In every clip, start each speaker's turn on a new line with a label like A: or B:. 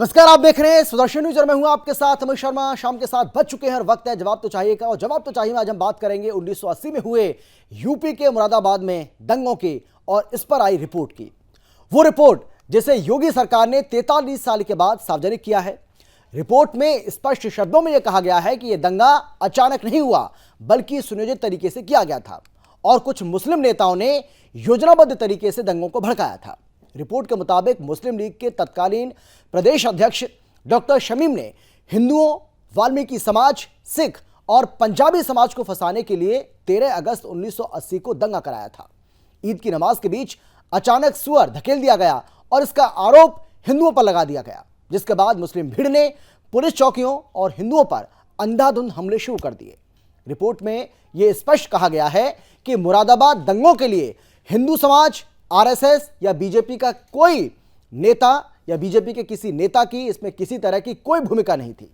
A: नमस्कार, आप देख रहे हैं सुदर्शन न्यूज और मैं हूं आपके साथ अमित शर्मा। शाम के 7 बज चुके हैं और वक्त है जवाब तो चाहिए का। और जवाब तो चाहिए में आज हम बात करेंगे 1980 में हुए यूपी के मुरादाबाद में दंगों की और इस पर आई रिपोर्ट की। वो रिपोर्ट जिसे योगी सरकार ने 43 साल के बाद सार्वजनिक किया है। रिपोर्ट में स्पष्ट शब्दों में यह कहा गया है कि यह दंगा अचानक नहीं हुआ बल्कि सुनियोजित तरीके से किया गया था और कुछ मुस्लिम नेताओं ने योजनाबद्ध तरीके से दंगों को भड़काया था। रिपोर्ट के मुताबिक मुस्लिम लीग के तत्कालीन प्रदेश अध्यक्ष डॉक्टर शमीम ने हिंदुओं, वाल्मीकि समाज, सिख और पंजाबी समाज को फंसाने के लिए 13 अगस्त 1980 को दंगा कराया था। ईद की नमाज के बीच अचानक सुअर धकेल दिया गया और इसका आरोप हिंदुओं पर लगा दिया गया, जिसके बाद मुस्लिम भीड़ ने पुलिस चौकियों और हिंदुओं पर अंधाधुंध हमले शुरू कर दिए। रिपोर्ट में यह स्पष्ट कहा गया है कि मुरादाबाद दंगों के लिए हिंदू समाज, आरएसएस या बीजेपी का कोई नेता या बीजेपी के किसी नेता की इसमें किसी तरह की कोई भूमिका नहीं थी।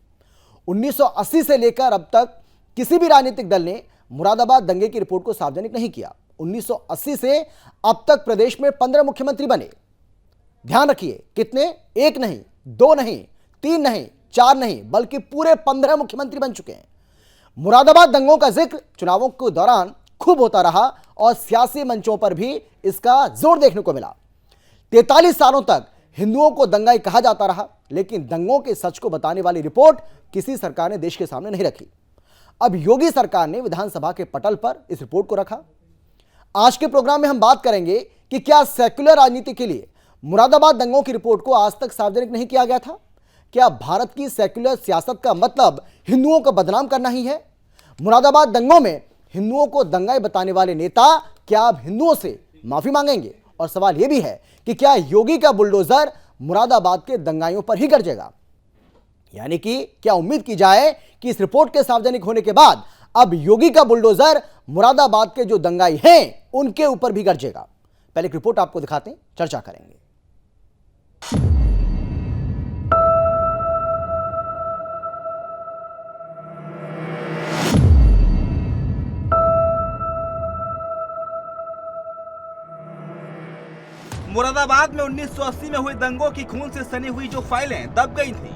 A: 1980 से लेकर अब तक किसी भी राजनीतिक दल ने मुरादाबाद दंगे की रिपोर्ट को सार्वजनिक नहीं किया। 1980 से अब तक प्रदेश में 15 मुख्यमंत्री बने। ध्यान रखिए, कितने? एक नहीं, दो नहीं, तीन नहीं, चार नहीं, बल्कि पूरे 15 मुख्यमंत्री बन चुके हैं। मुरादाबाद दंगों का जिक्र चुनावों के दौरान खूब होता रहा और सियासी मंचों पर भी इसका जोर देखने को मिला। 43 सालों तक हिंदुओं को दंगाई कहा जाता रहा, लेकिन दंगों के सच को बताने वाली रिपोर्ट किसी सरकार ने देश के सामने नहीं रखी। अब योगी सरकार ने विधानसभा के पटल पर इस रिपोर्ट को रखा। आज के प्रोग्राम में हम बात करेंगे कि क्या सेक्युलर राजनीति के लिए मुरादाबाद दंगों की रिपोर्ट को आज तक सार्वजनिक नहीं किया गया था? क्या भारत की सेक्युलर सियासत का मतलब हिंदुओं को बदनाम करना ही है? मुरादाबाद दंगों में हिंदुओं को दंगाई बताने वाले नेता क्या अब हिंदुओं से माफी मांगेंगे? और सवाल यह भी है कि क्या योगी का बुलडोजर मुरादाबाद के दंगाइयों पर ही गरजेगा? यानी कि क्या उम्मीद की जाए कि इस रिपोर्ट के सार्वजनिक होने के बाद अब योगी का बुलडोजर मुरादाबाद के जो दंगाई हैं उनके ऊपर भी गरजेगा? पहले एक रिपोर्ट आपको दिखाते हैं, चर्चा करेंगे।
B: मुरादाबाद में 1980 में हुए दंगों की खून से सनी हुई जो फाइलें दब गई थी,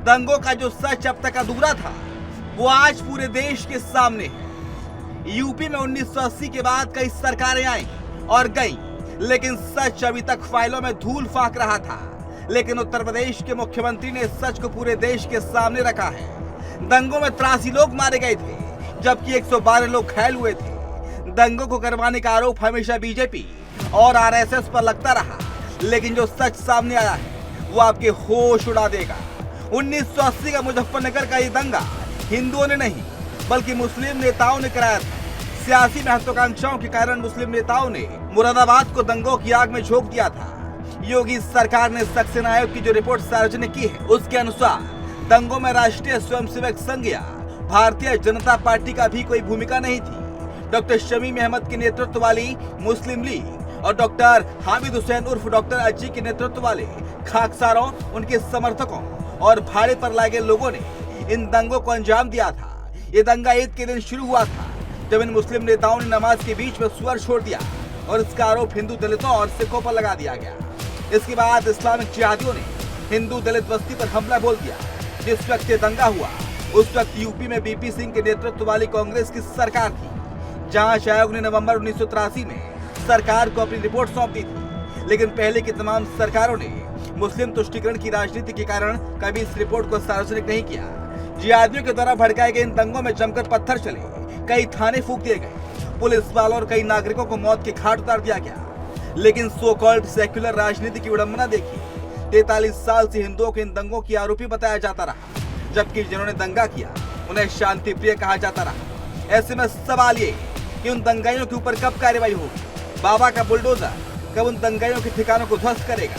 B: दंगों का जो सच अब तक अधूरा था, वो आज पूरे देश के सामने है। यूपी में 1980 के बाद कई सरकारें आई और गई, लेकिन सच अभी तक फाइलों में धूल फाक रहा था। लेकिन उत्तर प्रदेश के मुख्यमंत्री ने सच को पूरे देश के सामने रखा है। दंगों में 83 लोग मारे गए थे, जबकि 112 लोग घायल हुए थे। दंगों को करवाने का आरोप हमेशा बीजेपी और आरएसएस पर लगता रहा, लेकिन जो सच सामने आया है वो आपके होश उड़ा देगा। 1980 का मुजफ्फरनगर का ये दंगा हिंदुओं ने नहीं बल्कि मुस्लिम नेताओं ने कराया था। सियासी महत्वाकांक्षाओं के कारण मुस्लिम नेताओं ने मुरादाबाद को दंगों की आग में झोंक दिया था। योगी सरकार ने सक्सेना आयोग की जो रिपोर्ट सार्वजनिक की है, उसके अनुसार दंगों में राष्ट्रीय स्वयंसेवक संघ या भारतीय जनता पार्टी का भी कोई भूमिका नहीं थी। डॉक्टर शमीम अहमद के नेतृत्व वाली मुस्लिम लीग और डॉक्टर हामिद हुसैन उर्फ डॉक्टर अज्जी के नेतृत्व वाले खाकसारों, उनके समर्थकों और भाड़े पर लाए गए लोगों ने इन दंगों को अंजाम दिया था। ये दंगा ईद के दिन शुरू हुआ था, जब इन मुस्लिम नेताओं ने नमाज के बीच में सुअर छोड़ दिया और इसका आरोप हिंदू दलितों और सिखों पर लगा दिया गया। इसके बाद इस्लामिक जिहादियों ने हिंदू दलित बस्ती पर हमला बोल दिया। जिस वक्त ये दंगा हुआ उस वक्त यूपी में बीपी सिंह के नेतृत्व वाली कांग्रेस की सरकार थी। जांच आयोग ने नवंबर 1983 में सरकार को अपनी रिपोर्ट सौंप दी थी, लेकिन पहले की तमाम सरकारों ने मुस्लिम तुष्टीकरण की राजनीति के कारण कभी इस रिपोर्ट को सार्वजनिक नहीं किया। जिहादियों के द्वारा भड़काए गए इन दंगों में जमकर पत्थर चले, कई थाने फूंक दिए गए, पुलिस वालों और कई नागरिकों को मौत के घाट उतार दिया गया। लेकिन सो कॉल्ड सेक्युलर राजनीति की विडंबना देखिए, 43 साल से हिंदुओं के इन दंगों की आरोपी बताया जाता रहा, जबकि जिन्होंने दंगा किया उन्हें शांति प्रिय कहा जाता रहा। ऐसे में सवाल ये कि उन दंगाइयों के ऊपर कब कार्रवाई होगी? बाबा का बुलडोजर कब उन दंगाइयों के ठिकानों को ध्वस्त करेगा?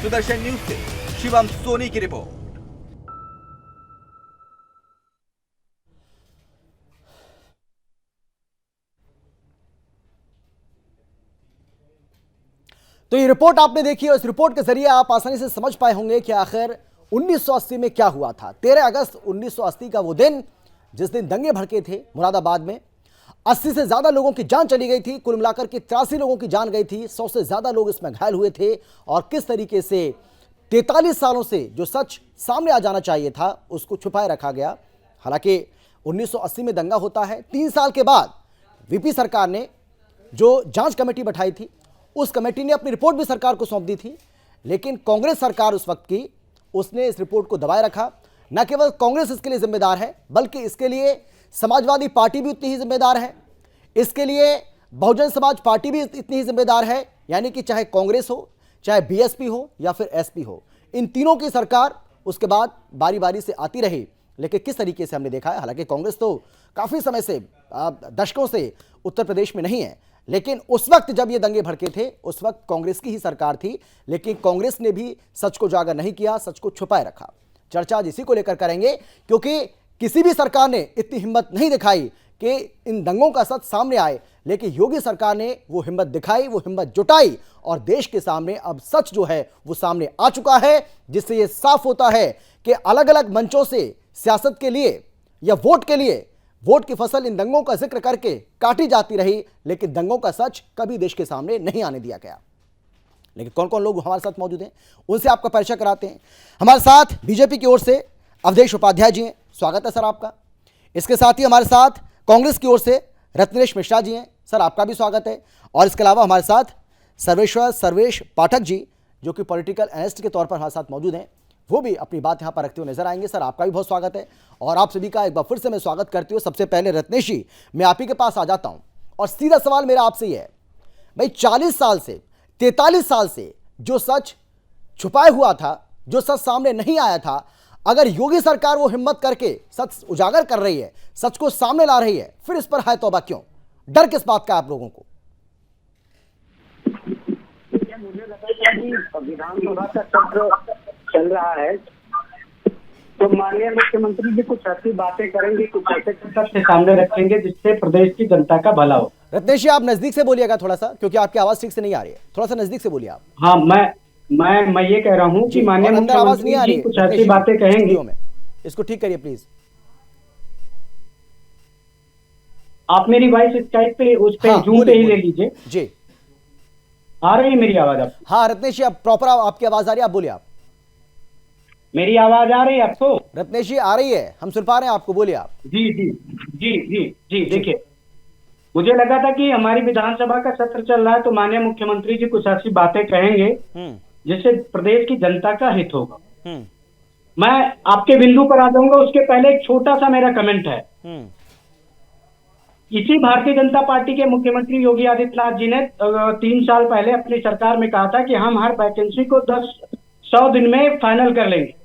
B: सुदर्शन न्यूज से शिवम सोनी की रिपोर्ट।
A: तो ये रिपोर्ट आपने देखी और इस रिपोर्ट के जरिए आप आसानी से समझ पाए होंगे कि आखिर 1980 में क्या हुआ था। 13 अगस्त 1980 का वो दिन जिस दिन दंगे भड़के थे मुरादाबाद में। 80 से ज्यादा लोगों की जान चली गई थी, कुल मिलाकर के 83 लोगों की जान गई थी, 100 से ज्यादा लोग इसमें घायल हुए थे। और किस तरीके से 43 सालों से जो सच सामने आ जाना चाहिए था उसको छुपाए रखा गया। हालांकि 1980 में दंगा होता है, 3 साल के बाद वीपी सरकार ने जो जांच कमेटी बैठाई थी, उस कमेटी ने अपनी रिपोर्ट भी सरकार को सौंप दी थी, लेकिन कांग्रेस सरकार उस वक्त की, उसने इस रिपोर्ट को दबाए रखा। न केवल कांग्रेस इसके लिए जिम्मेदार है, बल्कि इसके लिए समाजवादी पार्टी भी उतनी ही जिम्मेदार है, इसके लिए बहुजन समाज पार्टी भी इतनी ही जिम्मेदार है। यानी कि चाहे कांग्रेस हो, चाहे बीएसपी हो या फिर एसपी हो, इन तीनों की सरकार उसके बाद बारी बारी से आती रही। लेकिन किस तरीके से हमने देखा है, हालांकि कांग्रेस तो काफी समय से, दशकों से उत्तर प्रदेश में नहीं है, लेकिन उस वक्त जब ये दंगे भड़के थे उस वक्त कांग्रेस की ही सरकार थी, लेकिन कांग्रेस ने भी सच को उजागर नहीं किया, सच को छुपाए रखा। चर्चा आज इसी को लेकर करेंगे, क्योंकि किसी भी सरकार ने इतनी हिम्मत नहीं दिखाई कि इन दंगों का सच सामने आए, लेकिन योगी सरकार ने वो हिम्मत दिखाई, वो हिम्मत जुटाई और देश के सामने अब सच जो है वो सामने आ चुका है, जिससे ये साफ होता है कि अलग अलग मंचों से सियासत के लिए या वोट के लिए वोट की फसल इन दंगों का जिक्र करके काटी जाती रही, लेकिन दंगों का सच कभी देश के सामने नहीं आने दिया गया। लेकिन कौन कौन लोग हमारे साथ मौजूद हैं, उनसे आपका परिचय कराते हैं। हमारे साथ बीजेपी की ओर से अवधेश उपाध्याय जी हैं, स्वागत है सर आपका। इसके साथ ही हमारे साथ कांग्रेस की ओर से रत्नेश मिश्रा जी हैं, सर आपका भी स्वागत है। और इसके अलावा हमारे साथ सर्वेश पाठक जी, जो कि पॉलिटिकल एनालिस्ट के तौर पर हमारे साथ मौजूद हैं, वो भी अपनी बात यहां पर रखते हुए नजर आएंगे। सर आपका भी बहुत स्वागत है। और आप सभी का एक बार फिर से मैं स्वागत करती हूँ। सबसे पहले रत्नेश जी, मैं आप ही के पास आ जाता हूं और सीधा सवाल मेरा आपसे ही है, भाई 40 साल से 43 साल से जो सच छुपाए हुआ था, जो सच सामने नहीं आया था, अगर योगी सरकार वो हिम्मत करके सच उजागर कर रही है, सच को सामने ला रही है, फिर इस पर हाय तौबा क्यों? डर किस बात का आप लोगों को?
C: मुझे लगता है कि विधानसभा का सत्र चल रहा है तो माननीय मुख्यमंत्री जी कुछ ऐसी बातें करेंगे, कुछ ऐसे तथ्य सामने रखेंगे जिससे प्रदेश की जनता का भला हो।
A: रत्नेश जी आप नजदीक से बोलिएगा थोड़ा सा, क्योंकि आपकी आवाज ठीक से नहीं आ रही है, थोड़ा सा नजदीक से बोलिए आप।
C: हाँ, मैं ये कह रहा हूँ कि माननीय मुख्यमंत्री जी कुछ ऐसी बातें कहेंगे।
A: इसको ठीक करिए प्लीज।
C: आप मेरी वॉइस स्काइप पे उस पे जूम पे ही ले लीजिए
A: जी।
C: आ रही है मेरी आवाज आप?
A: हाँ रत्नेश जी, आप प्रॉपर आपकी आवाज आ रही है, आप बोलिए। आप
C: मेरी आवाज आ रही है आपको?
A: रत्नेश जी आ रही है, हम सुन पा रहे हैं आपको, बोलिए आप।
C: जी जी जी जी जी देखिए, मुझे लगा था कि हमारी विधानसभा का सत्र चल रहा है तो माननीय मुख्यमंत्री जी कुछ ऐसी बातें कहेंगे जिससे प्रदेश की जनता का हित होगा। मैं आपके बिंदु पर आ जाऊंगा, उसके पहले एक छोटा सा मेरा कमेंट है। इसी भारतीय जनता पार्टी के मुख्यमंत्री योगी आदित्यनाथ जी ने 3 साल पहले अपनी सरकार में कहा था कि हम हर वैकेंसी को 100 दिन में फाइनल कर लेंगे।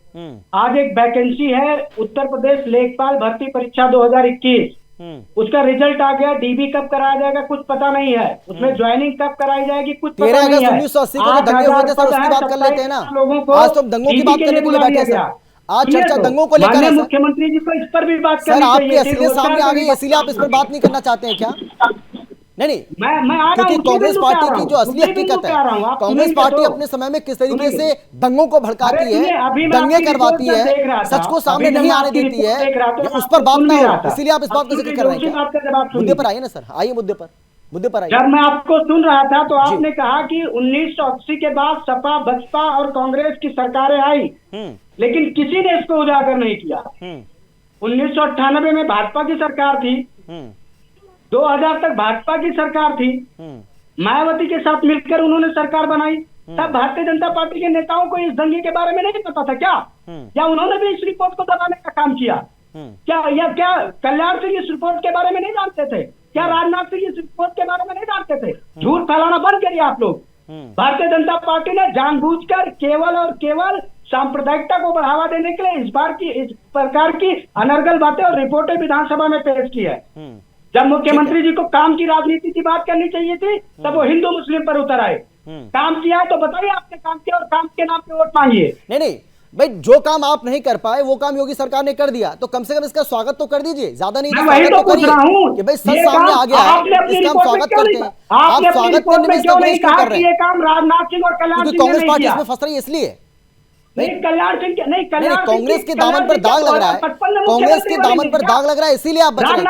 C: आज एक वैकेंसी है उत्तर प्रदेश लेखपाल भर्ती परीक्षा 2021, उसका रिजल्ट आ गया। डीबी कब कराया जाएगा कुछ पता नहीं है, उसमें ज्वाइनिंग कब कराई जाएगी कुछ पता नहीं है।
A: 13 अगस्त 1980 को तो दंगे हुए थे सर, उसकी बात कर लेते हैं ना। आज तो दंगों की बात करने के लिए बैठे सर, आज चर्चा दंगों को लेकर है।
C: मुख्यमंत्री जी को इस पर भी बात
A: करनी चाहिए। आपकी असलियत सामने आ गई, इसलिए आप इस पर बात नहीं करना चाहते हैं क्या? नहीं, क्योंकि कांग्रेस पार्टी की जो असली हकीकत है, कांग्रेस पार्टी अपने समय में किस तरीके से दंगों को भड़काती है, दंगे करवाती है, सच को सामने नहीं आने देती है, उस पर बात ना हो, इसीलिए आप इस बात का जिक्र कर रहे हैं। मुद्दे पर आइए ना सर, आइए मुद्दे पर आइए।
C: जब मैं आपको सुन रहा था तो आपने कहा कि 1980 के बाद सपा, बसपा और कांग्रेस की सरकारें आई, लेकिन किसी ने इसको उजागर नहीं किया। 1998 में भाजपा की सरकार थी, 2000 तक भाजपा की सरकार थी, मायावती के साथ मिलकर उन्होंने सरकार बनाई। तब भारतीय जनता पार्टी के नेताओं को इस दंगे के बारे में नहीं पता था क्या? या उन्होंने भी इस रिपोर्ट को दबाने का काम किया क्या कल्याण सिंह इस रिपोर्ट के बारे में नहीं जानते थे? क्या राजनाथ सिंह इस रिपोर्ट के बारे में नहीं जानते थे? झूठ फैलाना बंद करिए आप लोग। भारतीय जनता पार्टी ने जानबूझकर केवल और केवल सांप्रदायिकता को बढ़ावा देने के लिए इस प्रकार की अनर्गल बातें और रिपोर्टें विधानसभा में पेश की है। जब मुख्यमंत्री जी को काम की राजनीति की बात करनी चाहिए थी तब वो हिंदू मुस्लिम पर उतर आए। काम किया है तो बताइए आपने काम किया, और काम के नाम पे वोट मांगिए।
A: नहीं भाई, जो काम आप नहीं कर पाए वो काम योगी सरकार ने कर दिया, तो कम से कम इसका स्वागत तो कर दीजिए। ज्यादा नहीं,
C: वही तो पूछ रहा हूँ
A: कि भाई सच सामने आ गया है, इसका हम स्वागत करते हैं। आप स्वागत करने में इसका विरोध क्यों कर रहे हैं?
C: ये काम राजनाथ सिंह और कल्याण सिंह ने
A: कांग्रेस पार्टी इसमें फंस रही है इसलिए।
C: कल्याण सिंह नहीं,
A: कांग्रेस के दामन पर दाग लग रहा है, कांग्रेस के दामन पर दाग लग रहा है, इसीलिए आप बच रहे हैं।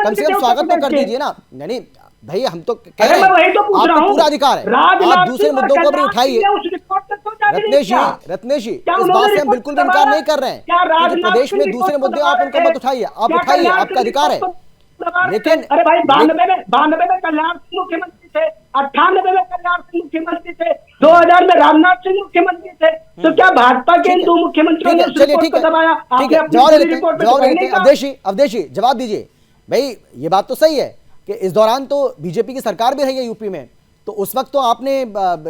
A: कम से कम स्वागत तो कर दीजिए ना। नहीं, भाई हम तो कह
C: अरे
A: रहे
C: मैं
A: हैं,
C: वही तो पूछ रहा
A: आपको
C: हूँ।
A: पूरा अधिकार है,
C: राजनाथ
A: आप दूसरे
C: सिंह और
A: मुद्दों को भी
C: कल्याण
A: उठाइए।
C: सिंह ने उस रिपोर्ट तक पहुंचा दी
A: रत्नेश जी,
C: क्या?
A: रत्नेश जी,
C: क्या
A: इस
C: उन्होंने
A: बात से हम
C: रिपोर्ट
A: बिल्कुल
C: को
A: भी इनकार
C: दबाया?
A: नहीं कर रहे हैं
C: क्या
A: कि जो
C: राजनाथ
A: प्रदेश
C: सिंह
A: में
C: रिपोर्ट
A: दूसरे
C: को
A: मुद्दे
C: दबा
A: आप
C: रहे
A: उनको
C: थे?
A: मत उठाइए, आप
C: क्या
A: उठाइए,
C: कल्याण
A: आपका
C: सिंह
A: अधिकार है।
C: रिपोर्ट को दबा रहे थे?
A: लेकिन
C: अरे भाई 92 में कल्याण सिंह मुख्यमंत्री थे, 98 में कल्याण सिंह मुख्यमंत्री थे, 2000 में राजनाथ सिंह मुख्यमंत्री थे। तो क्या भाजपा के
A: ठीक
C: इन
A: है,
C: दो मुख्यमंत्रियों
A: ठीक
C: ने
A: है,
C: उस
A: चलिए,
C: रिपोर्ट
A: ठीक
C: को
A: है,
C: दबाया?
A: ठीक
C: आपने
A: है,
C: अपनी
A: जवाब
C: पूरी
A: लेते हैं,
C: रिपोर्ट पे
A: जवाब
C: तो
A: लेते
C: नहीं
A: हैं।
C: कहा।
A: अवधेशी, जवाब दीजिए भाई। ये बात तो सही है कि इस दौरान तो बीजेपी की सरकार भी रही है यूपी में, तो उस वक्त तो आपने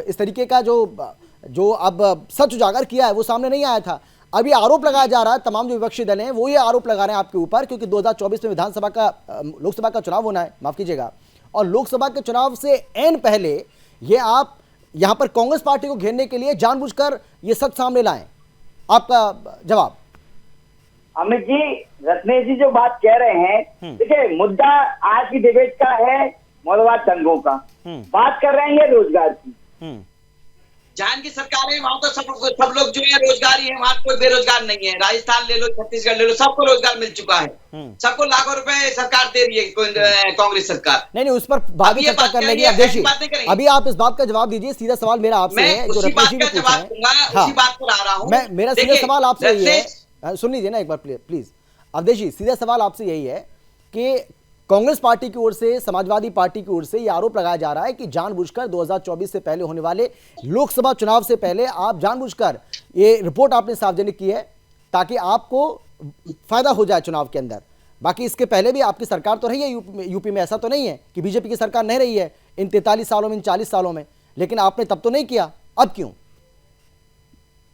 A: इस तरीके का जो अब सच उजागर किया है वो सामने नहीं आया था। अब ये आरोप लगाया जा रहा है, तमाम जो विपक्षी दल हैं वो ये आरोप लगा रहे हैं आपके ऊपर, क्योंकि 2024 में विधानसभा का लोकसभा का चुनाव होना है, माफ कीजिएगा, और लोकसभा के चुनाव से एन पहले ये आप यहां पर कांग्रेस पार्टी को घेरने के लिए जानबूझकर ये सच सामने लाएं। आपका जवाब।
D: अमित जी, रत्नेश जी जो बात कह रहे हैं, देखिए मुद्दा आज की डिबेट का है मौलवाद दंगों का। बात कर रहे हैं ये रोजगार की।
E: जहां की सरकार है वहां तो सब लोग जो है रोजगारी है, वहां कोई बेरोजगार नहीं है। राजस्थान ले लो, छत्तीसगढ़ ले लो, सबको रोजगार मिल चुका है। सबको लाखों रुपए सरकार दे रही है, कांग्रेस सरकार।
A: नहीं, उस पर बाद में चर्चा कर लेंगे। अवधेशी, अभी आप इस बात का जवाब दीजिए। सीधा सवाल मेरा आपसे है, जो रत्नेश जी ने पूछा है।
E: उसी बात पर आ रहा हूं।
A: मैं मेरा सीधा सवाल आपसे यही है, सुन लीजिए ना एक बार प्लीज। अवधेशी, सीधा सवाल आपसे यही है कि कांग्रेस पार्टी की ओर से, समाजवादी पार्टी की ओर से यह आरोप लगाया जा रहा है कि जानबूझकर 2024 से पहले होने वाले लोकसभा चुनाव से पहले आप जानबूझकर ये रिपोर्ट आपने सार्वजनिक की है ताकि आपको फायदा हो जाए चुनाव के अंदर। बाकी इसके पहले भी आपकी सरकार तो रही है यूपी में, ऐसा तो नहीं है कि बीजेपी की सरकार नहीं रही है इन 43 सालों में, इन 40 सालों में, लेकिन आपने तब तो नहीं किया, अब क्यों?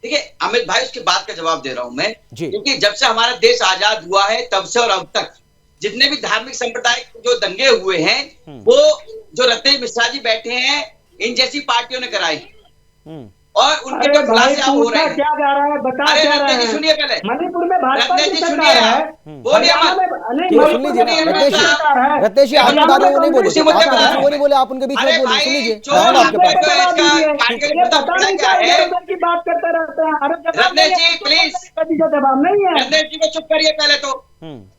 E: देखिए अमित भाई, उसकी बात का जवाब दे रहा हूं मैं,
A: जी।
E: क्योंकि जब से हमारा देश आजाद हुआ है तब से और अब तक जितने भी धार्मिक संप्रदाय जो दंगे हुए हैं वो जो रत्नेश मिश्रा जी बैठे हैं इन जैसी पार्टियों ने कराई, और उनके जो खुलासे अब हो रहे हैं।
C: क्या जा रहा है बता
E: अरे
C: क्या रहा
E: रत्नेश जी
C: है?
E: सुनिए पहले,
C: मणिपुर में भाजपा
E: रत्नेश
C: की
E: जी
C: सरकार
E: सुनिए,
C: है।
E: बोलिए
C: हरियाणा
E: मत।
C: में नहीं,
A: ठीक है, सुन
C: मणिपुर
A: लीजिए
C: में
A: ना,
C: कांग्रेस की सरकार है।
A: रत्नेश जी आप
C: हरियाणा
A: बारे में
C: में
A: नहीं बोलिए,
C: कांग्रेस की
A: आप
C: सरकार है।
A: वो नहीं बोले, आप उनके बीच में
E: अरे
A: बोलिए, सुन
E: भाई,
A: लीजिए,
E: जो
A: मैं आऊंगा आपके
E: आपको
A: पास।
E: जो इसका
C: ये
E: पार्टी का
C: पता
E: मुद्दा
C: नहीं
E: क्या
C: क्या
E: है।
C: इधर की बात करते रहते हैं। अरे जवाब
E: रत्नेश
C: नहीं है,
E: जी, प्लीज।
C: कभी का जवाब नहीं है।
E: रत्नेश जी को चुप करिए पहले तो।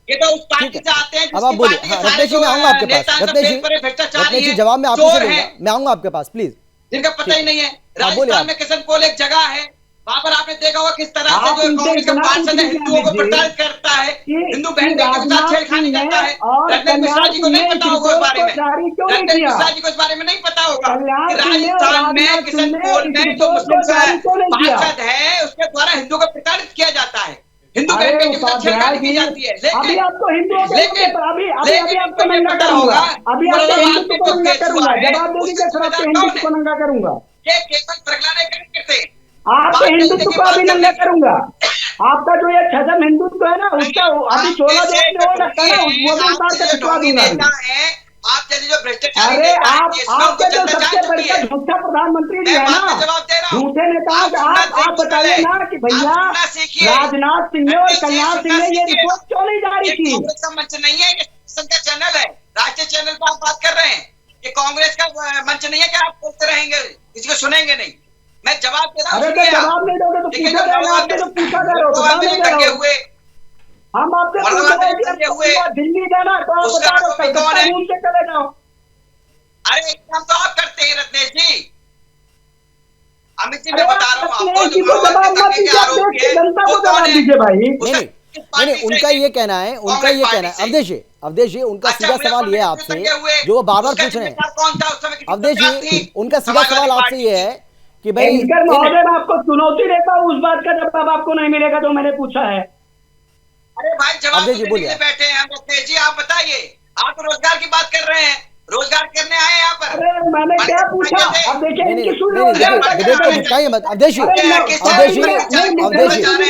E: ये तो उस पार्टी से आते हैं
A: अब आप बोलिए। हाँ, रत्नेश जी मैं आऊंगा आपके पास। रत्नेश जी जवाब मैं आपसे लूंगा, मैं आऊंगा आपके पास, प्लीज।
E: जिनका पता ही नहीं है।
A: बोलिए
E: राजस्थान
A: आप।
E: में किशनपोल एक जगह है, वहां पर आपने देखा होगा किस तरह से
C: आप
E: जो
C: उनसे
E: कांग्रेस का
C: इतना
E: पार्षद है
C: पूछ
E: हिंदुओं को
C: लीजिए
E: प्रताड़ित करता है,
C: कि
E: हिंदू बहन बेटियों के साथ
C: राजनाथ
E: छेड़खानी
C: सिंह
E: करता है।
C: और
E: रत्नेश मिश्रा जी को नहीं
C: कल्याण
E: पता
C: सिंह
E: होगा इस बारे
C: को
E: में।
C: जारी क्यों नहीं
E: रत्नेश
C: किया?
E: मिश्रा जी को इस बारे में नहीं पता होगा
C: कल्याण
E: कि
C: सिंह ने और
E: राजस्थान में
C: राजनाथ सिंह ने
E: किशनपोल
C: इस
E: में जो
C: रिपोर्ट
E: मुस्लिम
C: को जारी क्यों नहीं किया?
E: पार्षद है उसके द्वारा हिंदुओं को प्रताड़ित किया जाता है, हिंदू बहन
C: अरे
E: बेटियों के साथ
C: उपाध्याय
E: छेड़खानी की
C: जी,
E: जाती है।
C: अभी आपको हिंदुओं के मुद्दे पर अभी आपको
E: इनको ये
C: नंगा
E: पता
C: करूंगा।
E: होगा
C: अभी आपके
E: मुरादाबाद
C: हिंदुत्व
E: में
C: को
E: जो
C: नंगा
E: केस
C: करूंगा।
E: हुआ है,
C: जवाब देने
E: उसके
C: के सर आपके
E: जिम्मेदार कौन
C: हिंदुत्व को
E: है?
C: नंगा करूंगा।
E: ये केवल प्रगलाने करते हैं।
C: आपके
E: बात
C: हिंदुत्व
E: करने
C: को
E: की
C: अभी
E: बात
C: नंगा
E: करने की।
C: करूंगा। आपका जो ये छदम हिंदुत्व है ना, उसका अभी 16 देश में हो सकता है ना, वो भी उतार के पिछवा दूंगा अभी।
E: आप जैसे जो भ्रष्टाचारी
C: अरे
E: नेता हैं,
C: आप
E: देश में उनको
C: आपके जो
E: जनता
C: सबसे
E: जान चुकी
C: बड़का
E: है।
C: झूठा प्रधानमंत्री जी
E: मैं
C: है
E: बात
C: ना,
E: का जवाब दे रहा हूं।
C: झूठे नेताओं
E: आप
C: का
E: सुनना
C: आप
E: सीखिए
C: बताइए
E: पहले।
C: ना कि भैया
E: आप सुनना सीखिए।
C: राजनाथ सिंह ने और
E: रत्नेश जी,
C: कल्याण सिंह
E: सुनना
C: ने ये
E: सीखिए।
C: रिपोर्ट क्यों नहीं जारी
E: ये
C: की?
E: कांग्रेस का मंच नहीं है, ये शासन का चैनल है, राष्ट्रीय चैनल पर आप बात कर रहे हैं। ये कांग्रेस का मंच नहीं है कि आप बोलते रहेंगे, किसी को सुनेंगे नहीं। मैं जवाब दे रहा हूं,
C: अरे तो
E: सुनिए आप।
C: जवाब नहीं दोगे तो
E: देखिए,
C: पूछा
E: जो
C: जाएगा आपसे, तो पूछा जा रहा हो
E: मुरादाबाद
C: बता
E: में
C: नहीं
E: दंगे
C: रहे हो।
E: हुए,
C: हम आपसे पूछ
E: मुरादाबाद
C: रहे
E: में
C: हैं कि
E: दंगे
C: आप
E: हुए,
C: दिल्ली जाना तो आप
E: उसका
C: बता दो,
E: आरोपी कौन
C: कलकत्ता
E: है?
C: घूम के चले जाओ।
E: अरे एक काम तो आप करते हैं रत्नेश जी। अमित जी
C: अरे
E: मैं बता रहा हूँ आपको,
C: रत्नेश
E: जो
C: जी को
E: मुरादाबाद
C: जवाब
E: के
C: मत
E: दंगे के
C: दीजिए, आप
E: आरोपी
C: देश की
E: है,
C: जनता
E: वो
C: को
E: कौन
C: जवाब
E: है?
C: दीजिए भाई।
A: नहीं नहीं नहीं, उनका ये कहना है, उनका ये कहना है। अवधेश जी उनका सीधा सवाल ये है आपसे, जो वो बार बार पूछ रहे हैं। अवधेश जी उनका सीधा सवाल आपसे ये है कि भाई
C: एंकर महोदय, मैं आपको चुनौती देता हूँ, उस बात का जवाब आपको नहीं मिलेगा जो मैंने पूछा है।
E: अरे भाई जवाब
A: अवधेश जी
E: देने के
A: बोलिए।
E: लिए बैठे हैं हम। रत्नेश जी आप बताइए, आप तो रोजगार की बात कर रहे हैं, रोजगार करने आए हैं यहाँ पर।
C: अरे मैंने क्या पूछा? अब देखिए
A: नहीं नहीं
C: इनकी सुन
A: नहीं नहीं,
C: रोजगार का
A: देखिए
C: क्या
A: डिबेट को
C: है?
A: भटकाइए मत अवधेश जी।
C: अरे
A: अवधेश जी, अवधेश जी, जब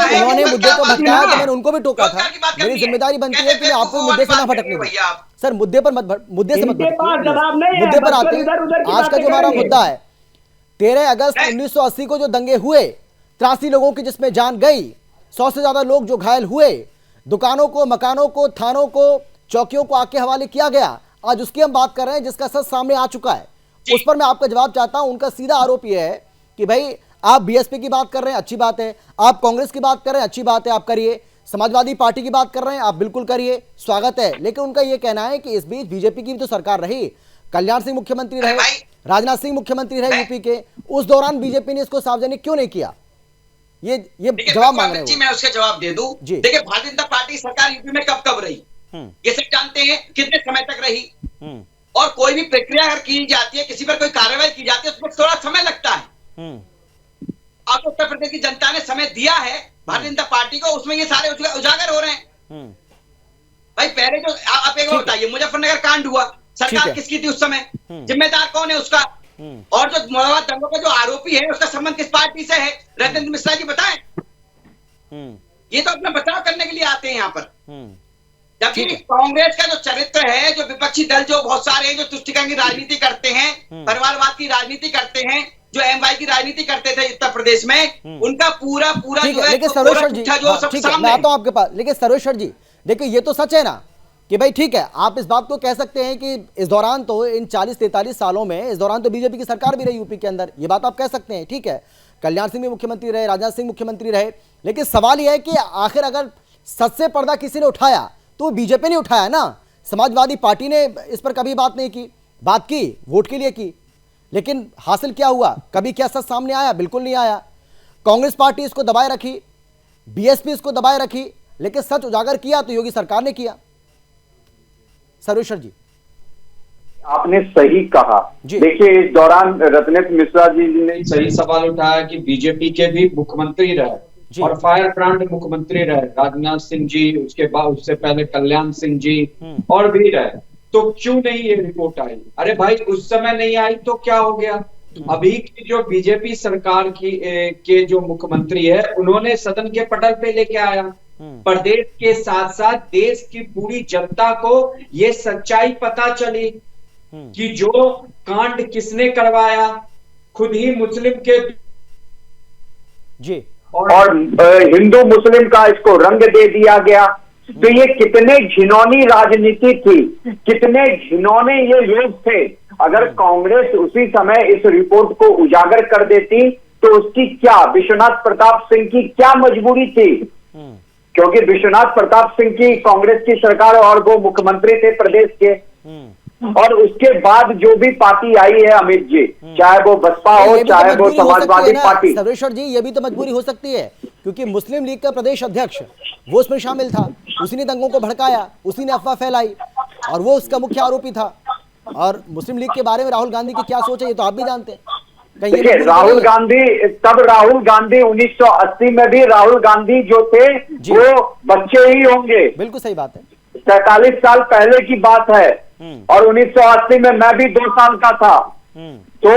E: है,
A: उन्होंने
E: किस पर
A: मुद्दे को
E: क्या
A: भटकाया तो
E: बात
A: मैंने उनको भी टोका था।
E: रोजगार की बात करनी
A: मेरी
E: है।
A: जिम्मेदारी बनती है
E: कैसे
A: कि मैं आपको
E: बेवकूफ
A: मुद्दे से ना
E: वाली बात
A: भटकने दूं।
E: भैया आप।
A: सर मुद्दे से मत
C: इनके पास
A: भटकिए।
C: जवाब नहीं है,
A: मुद्दे पर
C: बस
A: आते हैं।
C: इधर-उधर की
A: आज का
C: बातें
A: जो हमारा
C: करेंगे।
A: मुद्दा है, 13 अगस्त 1980 को जो दंगे हुए, 83 लोगों की जिसमें जान गई, 100 से ज्यादा लोग जो घायल हुए, दुकानों को, मकानों को, थानों को, चौकियों को आग के हवाले किया गया, आज उसकी हम बात कर रहे हैं जिसका सच सामने आ चुका है। उस पर मैं आपका जवाब चाहता हूं। उनका सीधा आरोप यह है कि भाई आप बीएसपी की बात कर रहे हैं, अच्छी बात है, आप कांग्रेस की बात कर रहे हैं, अच्छी बात है, आप करिए। समाजवादी पार्टी की बात कर रहे हैं, आप बिल्कुल करिए, स्वागत है, लेकिन उनका यह कहना है कि इस बीच बीजेपी की भी तो सरकार रही, कल्याण सिंह मुख्यमंत्री रहे, राजनाथ सिंह मुख्यमंत्री रहे यूपी के, उस दौरान बीजेपी ने इसको सार्वजनिक क्यों नहीं किया? ये जवाब मांग रहे हैं।
E: मैं उसका जवाब दे दूं। देखिए, भारतीय जनता पार्टी सरकार यूपी में कब रही, ये सब जानते हैं, कितने समय तक रही, और कोई भी प्रक्रिया अगर की जाती है, किसी पर कोई कार्रवाई की जाती है, उसमें थोड़ा समय लगता है। अब उत्तर प्रदेश की जनता ने समय दिया है भारतीय जनता पार्टी को, उसमें ये सारे उजागर हो रहे हैं। भाई पहले जो आप एक बताइए, मुजफ्फरनगर कांड हुआ, सरकार किसकी थी उस समय, जिम्मेदार कौन है उसका, और जो मुरादाबाद दंगों का जो आरोपी है उसका संबंध किस पार्टी से है, रतन मिश्रा जी बताएं। ये तो अपना बचाव करने के लिए आते हैं यहाँ पर, जबकि कांग्रेस का जो चरित्र है, जो विपक्षी दल जो बहुत सारे हैं, जो तुष्टिकरण की राजनीति करते हैं, परिवारवाद की राजनीति करते हैं, जो एमवाई की राजनीति करते थे उत्तर प्रदेश में, उनका पूरा जो है,
A: लेकिन सर्वेश्वर जी, ठीक है, मैं आता हूं आपके पास, लेकिन सर्वेश्वर जी देखिए, ये तो सच है ना कि भाई ठीक है, आप इस बात को कह सकते हैं कि इस दौरान तो इन 40-43 सालों में इस दौरान तो बीजेपी की सरकार भी रही यूपी के अंदर, ये बात आप कह सकते हैं, ठीक है, कल्याण सिंह भी मुख्यमंत्री रहे, राजनाथ सिंह मुख्यमंत्री रहे, लेकिन सवाल यह है कि आखिर अगर सच से पर्दा किसी ने उठाया तो बीजेपी ने उठाया ना, समाजवादी पार्टी ने इस पर कभी बात नहीं की, बात की वोट के लिए की, लेकिन हासिल क्या हुआ, कभी क्या सच सामने आया? बिल्कुल नहीं आया। कांग्रेस पार्टी इसको दबाए रखी, बीएसपी इसको दबाए रखी, लेकिन सच उजागर किया तो योगी सरकार ने किया। सर्वेश्वर जी,
F: आपने सही कहा। देखिए, इस दौरान रत्नेश मिश्रा जी ने
G: सही सवाल उठाया कि बीजेपी के भी मुख्यमंत्री रहे और फायर ब्रांड मुख्यमंत्री रहे, राजनाथ सिंह जी, उसके बाद उससे पहले कल्याण सिंह जी और भी रहे, तो क्यों नहीं ये रिपोर्ट आई? अरे भाई, उस समय नहीं आई तो क्या हो गया? अभी की जो बीजेपी सरकार की के जो मुख्यमंत्री है, उन्होंने सदन के पटल पे लेके आया, प्रदेश के साथ साथ देश की पूरी जनता को ये सच्चाई पता चली कि जो कांड किसने करवाया, खुद ही मुस्लिम के
A: जी,
F: और हिंदू मुस्लिम का इसको रंग दे दिया गया। तो ये कितने घिनौनी राजनीति थी, कितने घिनौने ये लोग थे। अगर कांग्रेस उसी समय इस रिपोर्ट को उजागर कर देती तो उसकी क्या, विश्वनाथ प्रताप सिंह की क्या मजबूरी थी? क्योंकि विश्वनाथ प्रताप सिंह की कांग्रेस की सरकार और वो मुख्यमंत्री थे प्रदेश के, और उसके बाद जो भी पार्टी आई है अमित जी, चाहे वो बसपा हो चाहे वो समाजवादी पार्टी।
A: सर्वेश्वर जी, ये भी तो मजबूरी हो सकती है, क्योंकि मुस्लिम लीग का प्रदेश अध्यक्ष वो उसमें शामिल था, उसी ने दंगों को भड़काया, उसी ने अफवाह फैलाई, और वो उसका मुख्य आरोपी था। और मुस्लिम लीग के बारे में राहुल गांधी की क्या सोच है, ये तो आप भी जानते हैं।
F: देखिए, राहुल गांधी 1980 में भी राहुल गांधी जो थे वो बच्चे ही होंगे।
A: बिल्कुल सही बात है,
F: 43 साल पहले की बात है, और 1980 में मैं भी 2 साल का था, तो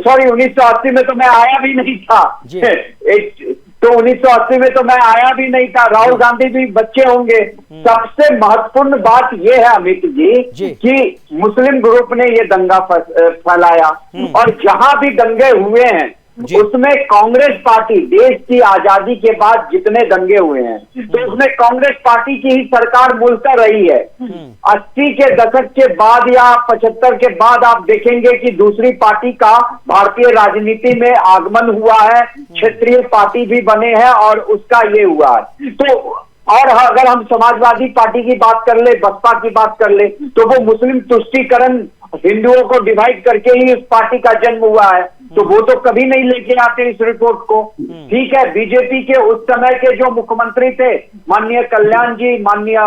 F: सॉरी 1980 में तो मैं आया भी नहीं था, तो 1980 में तो मैं आया भी नहीं था, राहुल गांधी भी बच्चे होंगे। सबसे महत्वपूर्ण बात यह है अमित जी कि मुस्लिम ग्रुप ने ये दंगा फैलाया, और जहां भी दंगे हुए हैं उसमें कांग्रेस पार्टी, देश की आजादी के बाद जितने दंगे हुए हैं तो उसमें कांग्रेस पार्टी की ही सरकार मूलतः रही है। 80 के दशक के बाद या 75 के बाद आप देखेंगे कि दूसरी पार्टी का भारतीय राजनीति में आगमन हुआ है, क्षेत्रीय पार्टी भी बने हैं और उसका ये हुआ है। तो और अगर हम समाजवादी पार्टी की बात कर ले, बसपा की बात कर ले, तो वो मुस्लिम तुष्टीकरण, हिंदुओं को डिवाइड करके ही उस पार्टी का जन्म हुआ है, तो वो तो कभी नहीं लेके आते इस रिपोर्ट को। ठीक है, बीजेपी के उस समय के जो मुख्यमंत्री थे, माननीय कल्याण जी, माननीय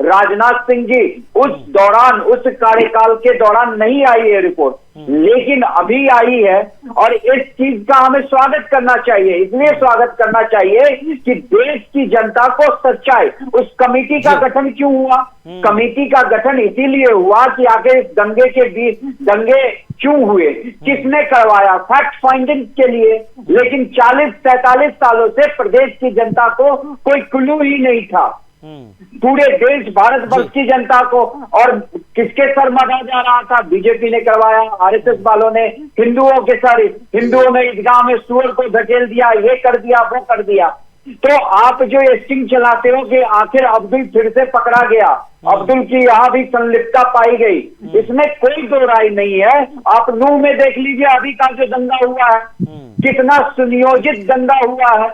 F: राजनाथ सिंह जी, उस दौरान, उस कार्यकाल के दौरान नहीं आई है रिपोर्ट, लेकिन अभी आई है, और इस चीज का हमें स्वागत करना चाहिए। इसलिए स्वागत करना चाहिए कि देश की जनता को सच्चाई, उस कमेटी का गठन क्यों हुआ? कमेटी का गठन इसीलिए हुआ कि आगे दंगे के बीच दंगे क्यों हुए, किसने करवाया, फैक्ट फाइंडिंग के लिए। लेकिन 40-43 सालों से प्रदेश की जनता को कोई क्लू ही नहीं था, पूरे देश भारत वर्ष की जनता को। और किसके सर मढ़ा जा रहा था? बीजेपी ने करवाया, आरएसएस वालों ने हिंदुओं के सर, हिंदुओं ने ईदगाह में सूअर को धकेल दिया, ये कर दिया, वो कर दिया। तो आप जो ये स्टिंग चलाते हो कि आखिर अब्दुल फिर से पकड़ा गया, अब्दुल की यहाँ भी संलिप्तता पाई गई, इसमें कोई दो राय नहीं है। आप नूह में देख लीजिए अभी का जो दंगा हुआ है, कितना सुनियोजित दंगा हुआ है।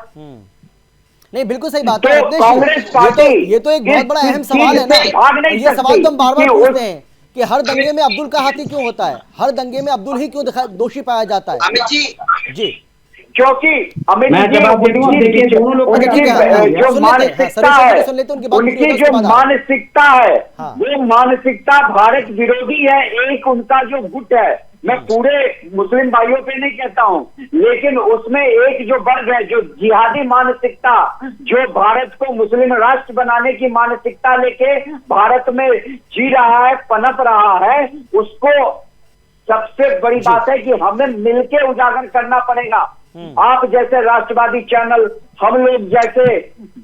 A: नहीं, बिल्कुल सही बात
F: तो
A: है रत्नेश जी।
F: कांग्रेस पार्टी
A: ये तो एक बहुत बड़ा अहम सवाल है ना।
F: भाग नहीं
A: ये सवाल तो हम बार बार
F: सकती
A: पूछते हैं कि हर दंगे में अब्दुल का हाथी क्यों होता है, हर दंगे में अब्दुल ही क्यों दोषी पाया जाता है।
E: अमित जी
A: जी
F: क्योंकि अमित
C: मैं
F: जी
C: जवाब दे दूं, देखिए दोनों लोग
A: अच्छा, ठीक है, हाँ,
F: जो
A: सुन लेते हैं,
F: मानसिकता
A: हाँ,
F: है,
A: सुन लेते हैं, उनकी बात
F: उनकी
A: पूरी
F: जो
A: होता है, उसके बाद
F: मानसिकता है,
A: हाँ।
F: वो मानसिकता भारत विरोधी है। एक उनका जो गुट है, मैं पूरे मुस्लिम भाइयों पे नहीं कहता हूँ, लेकिन उसमें एक जो वर्ग है जो जिहादी मानसिकता, जो भारत को मुस्लिम राष्ट्र बनाने की मानसिकता लेके भारत में जी रहा है, पनप रहा है, उसको सबसे बड़ी बात है कि हमें मिलके उजागर करना पड़ेगा। आप जैसे राष्ट्रवादी चैनल, हम लोग जैसे,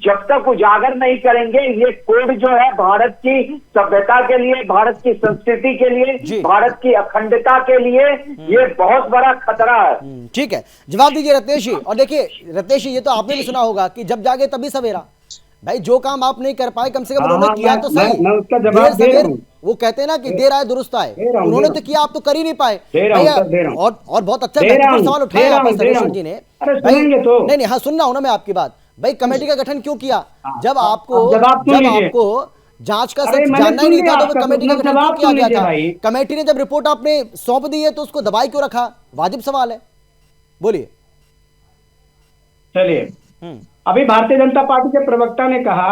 F: जब तक उजागर नहीं करेंगे, ये कोड जो है भारत की सभ्यता के लिए, भारत की संस्कृति के लिए, भारत की अखंडता के लिए, ये बहुत बड़ा खतरा है।
A: ठीक है, जवाब दीजिए रत्नेश जी। और देखिए रत्नेश जी, ये तो आपने भी सुना होगा कि जब जागे तभी सवेरा। भाई जो काम आप नहीं कर पाए, कम से कम उन्होंने किया तो सही।
C: मैं उसका जवाब
A: देर
C: दे रहा
A: सवेर,
C: हूं।
A: वो कहते हैं ना कि देर आए दुरुस्त आए, उन्होंने तो किया, आप तो कर ही नहीं पाए
C: दे रहा हूं,
A: भैया।
C: सर, दे रहा हूं।
A: और बहुत अच्छा
C: दे रहा
A: महत्वपूर्ण
C: हूं,
A: सवाल उठाया
C: दे रहा
A: यहाँ पर
C: हूं, दे रहा
A: सर्वेश्वर
C: हूं।
A: जी ने।
C: अरे
A: भाई
C: सुनेंगे तो।
A: नहीं, हाँ सुन रहा हूं ना मैं आपकी बात। भाई कमेटी का गठन क्यों किया जब
C: अब
A: आपको
C: जवाब सुन लीजिए।
A: जांच का
C: अरे
A: सच
C: मैंने
A: जानना ही नहीं
C: सुन
A: था,
C: लिया
A: तो
C: आपका,
A: कमेटी का
C: तो
A: गठन क्यों
C: जवाब
A: किया
C: सुन
A: गया
C: लीजिए
A: था?
C: भाई।
A: कमेटी ने जब रिपोर्ट आपने सौंप दी है तो उसको दबाई क्यों रखा? वाजिब सवाल है, बोलिए।
C: चलिए, अभी भारतीय जनता पार्टी के प्रवक्ता ने कहा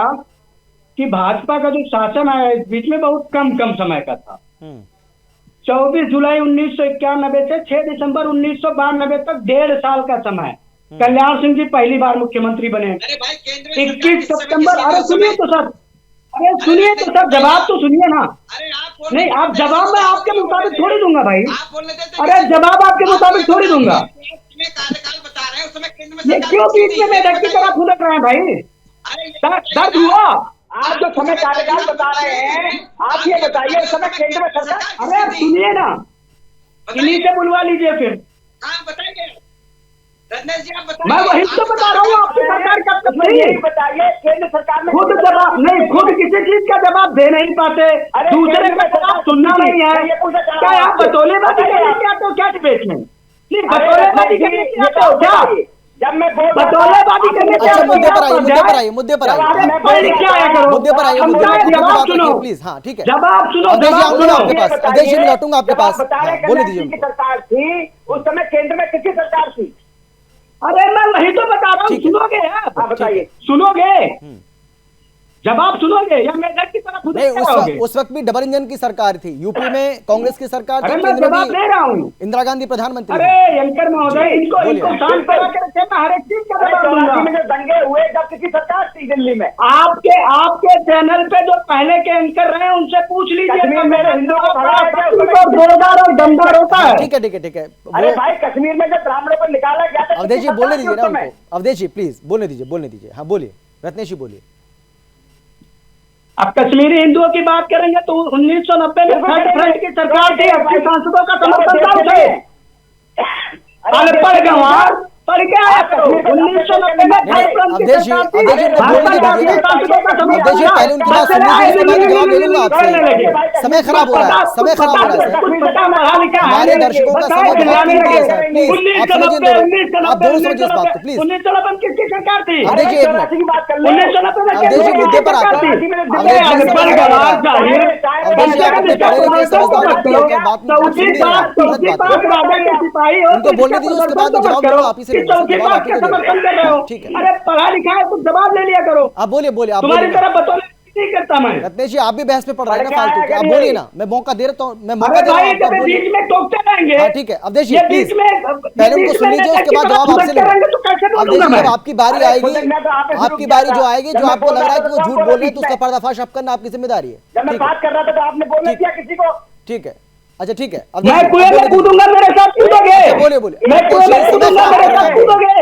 C: कि भाजपा का जो शासन है इस बीच में बहुत कम समय का था। 24 जुलाई 1991 से 6 दिसंबर 1992 तक 1.5 साल का समय। कल्याण सिंह जी पहली बार मुख्यमंत्री बने।
E: अरे भाई केंद्र में
C: 21
E: सरकार
C: सितंबर,
E: किस
C: अरे
E: समय
C: सुनिए तो सर, अरे सुनिए तो सर, जवाब तो सुनिए ना।
E: अरे आप
C: नहीं, आप जवाब मैं आपके मुताबिक थोड़ी दूंगा भाई।
E: आप बोलने देते
C: अरे जवाब आपके मुताबिक थोड़ी दूंगा।
E: कार्यकाल बता रहे हैं उस समय केंद्र में
C: ये
E: सरकार
C: क्यों
E: किसकी
C: बीच
E: थी?
C: में मेढक की तरह फुदक रहे हैं भाई?
E: अरे ये
C: दर्द हुआ?
F: आप जो समय कार्यकाल बता रहे हैं, आप ये बताइए उस समय केंद्र में सरकार,
C: अरे आप सुनिए ना, इन्हीं से बुलवा लीजिए फिर।
E: हाँ बताइए रत्नेश जी, आप बताइए।
C: मैं वही तो बता रहा हूँ, आपकी सरकार कब तक
F: उसमें
C: सही है?
F: यही बताइए केंद्र सरकार में
C: खुद जवाब नहीं, खुद किसी चीज का जवाब दे नहीं पाते, दूसरे का जवाब सुनना नहीं है। क्या आप बतौलेबाजी करने के आते हो क्या डिबेट में? नहीं, बतौलेबाजी करने के आते हो क्या?
F: जब मैं बोल
C: बतौलेबाजी करने के
A: अच्छा,
C: आते हो
A: मुद्दे
C: क्या?
A: पर आइए, मुद्दे पर आइए, मुद्दे पर आइए,
C: अरे पढ़ लिख के आया करो।
A: मुद्दे पर आइए,
C: हम
A: मुद्दे पर
C: चाहे
A: आइए,
C: जवाब
A: बात
C: सुनो,
A: कीजिए, प्लीज। हाँ ठीक है,
C: जवाब सुनो,
A: अवधेश जी
C: जवाब
A: आऊंगा
C: सुनो।
A: आपके पास, अवधेश जी मैं लौटूंगा आपके पास। हाँ, बोले दीजिए उनको।
F: सरकार थी उस समय केंद्र में किसकी सरकार थी?
C: अरे मैं वही तो बता रहा हूँ,
A: ठीक है।
C: सुनोगे आप?
F: हाँ बताइए।
C: सुनोगे? जवाब सुनोगे या मेढक की तरह फुदक
A: नहीं,
C: रहोगे?
A: उस वक्त भी डबल इंजन की सरकार थी, यूपी में कांग्रेस की सरकार थी,
C: अरे मैं
A: केंद्र
C: जवाब
A: में
C: दे रहा हूँ।
A: भी इंदिरा गांधी प्रधानमंत्री
C: अरे
A: थी।
C: एंकर महोदय, इनको
A: बोलिए।
C: शांत करा के रखे, मैं हर एक चीज का जवाब
F: 84 में
C: दूंगा।
F: जो दंगे हुए तब किसकी सरकार थी दिल्ली में?
C: आपके चैनल पे जो पहले के एंकर रहे उनसे पूछ लीजिए।
F: कश्मीर में हिंदुओं को भगाया गया, उस समय
C: और जोरदार और दमदार होता है।
A: ठीक है ठीक है ठीक है,
F: अरे
A: वो
F: भाई कश्मीर में जब ब्राह्मणों को निकाला गया था
A: अवधेश जी
F: किसकी
A: बोलने
F: सरकार थी
A: दीजिए
F: उस
A: ना
F: समय?
A: उनको। अवधेश जी प्लीज बोलने दीजिए। हाँ बोलिए रत्नेश जी, बोलिए।
C: अब कश्मीरी हिंदुओं की बात करेंगे तो 1990 में थर्ड फ्रंट की सरकार थी, अपने सांसदों का समर्थन था उसे। अरे पढ़ गए वहां, पढ़ के आया करो। 1990 में थर्ड फ्रंट की
A: अवधेश जी,
C: सरकार थी,
A: अवधेश जी, इनको बोलने
C: भाजपा का
A: दीजिए
C: अपने
A: ना।
C: सांसदों का समर्थन
A: अवधेश जी,
C: था।
A: पहले उनकी बात सुन लीजिए, उसके बाद जवाब ले लूंगा आपसे। समय खराब हो रहा है, समय खराब हो रहा है सर।
C: कुछ पता पढ़ा लिखा है
A: हमारे दर्शकों का समय बहुत कीमती है सर, प्लीज आप समझिए दोनों, आप दोनों समझिए इस बात को प्लीज।
C: 1990 में किसकी सरकार थी?
A: अवधेश जी एक मिनट,
C: 1990 में
A: अवधेश जी मुद्दे पर आते हैं। अवधेश जी
C: अवधेश जी आप
A: अपने पढ़े लिखे समझदार व्यक्ति होकर बात में सुन नहीं रहे हैं, गलत बात है। उनको बोलने दीजिए, उसके बाद में जवाब दूंगा, आप ही से लेंगे, जवाब आप ही को देंगे। ठीक है,
C: अरे पढ़ा लिखा है तो जवाब ले लिया करो।
A: आप बोलिए आप
C: तुम्हारी
A: बोलिए।
C: तरह बतौले नहीं करता मैं।
A: रत्नेश जी आप भी बहस में पढ़ रहे हैं ना फालतू के, आप बोलिए ना, मैं मौका दे रहा हूँ, मैं मौका
C: अरे
A: दे रहा
C: भाई
A: हूँ आपको,
C: जब
A: बोलिए।
C: बीच में टोकते रहेंगे।
A: हाँ ठीक है अवधेश जी
C: ये
A: प्लीज
C: बीच में
A: पहले उनको सुन लीजिए, उसके बाद जवाब आपसे लेंगे।
C: तो कैसे
A: अवधेश
C: बोलूंगा
A: जी
C: मैं?
A: जब आपकी बारी आएगी, आपकी बारी जो आएगी, जो आपको लग रहा है कि वो झूठ बोल रहे हैं, तो उसका पर्दाफाश आप करना आपकी जिम्मेदारी है।
F: जब मैं
A: ठीक है,
F: बात कर रहा था तो आपने बोलने दिया किसी को?
A: ठीक है, अच्छा ठीक है अवधेश
C: मैं
A: जी,
C: कुएं
A: आप
C: में
A: बोलिए।
C: कूदूंगा, मेरे साथ कूदोगे?
A: बोलिए।
C: मैं कुएं में कूदूंगा, मेरे साथ कूदोगे?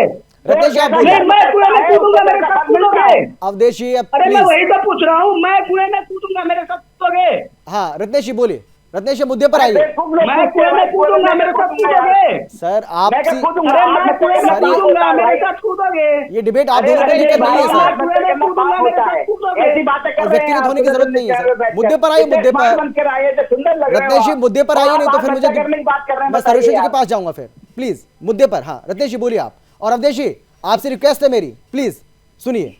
A: रत्नेश जी आप
C: नहीं,
A: बोलिए।
C: मैं कुएं में कूदूंगा, मेरे साथ कूदोगे?
A: अवधेश जी अब
C: अरे मैं
A: प्लीज,
C: वही तो पूछ रहा हूँ, मैं कुएं में कूदूंगा, मेरे साथ कूदोगे?
A: हाँ रत्नेश जी बोलिए, रत्नेश जी मुद्दे पर आइए।
C: मैं कुएं में कूदूंगा, मेरे साथ कूदोगे?
A: सर आप
C: अरे मैं कुएं में कूदूंगा, मेरे साथ कूदोगे?
A: ये डिबेट आप दोनों को लेकर नहीं है सर,
C: कुएं में कूदूंगा, मेरे साथ कूदोगे?
F: ऐसी बातें कर
A: और
F: रहे हैं
A: व्यक्तिगत
F: आप,
A: होने की जरूरत नहीं है सर।
F: बैठ कर।
A: मुद्दे पर आइए, मुद्दे पर।
F: बन कर आए तो सुंदर लग रहे हो
A: रत्नेश जी
F: आप।
A: मुद्दे पर आइए, नहीं तो फिर मुझे
F: करने की बात कर रहे हैं,
A: मैं सर्वेश्वर जी
F: बताइए
A: के पास जाऊंगा फिर। प्लीज मुद्दे पर, हाँ रत्नेश जी बोलिए आप। और अवधेश जी आपसे रिक्वेस्ट है मेरी, प्लीज सुनिए।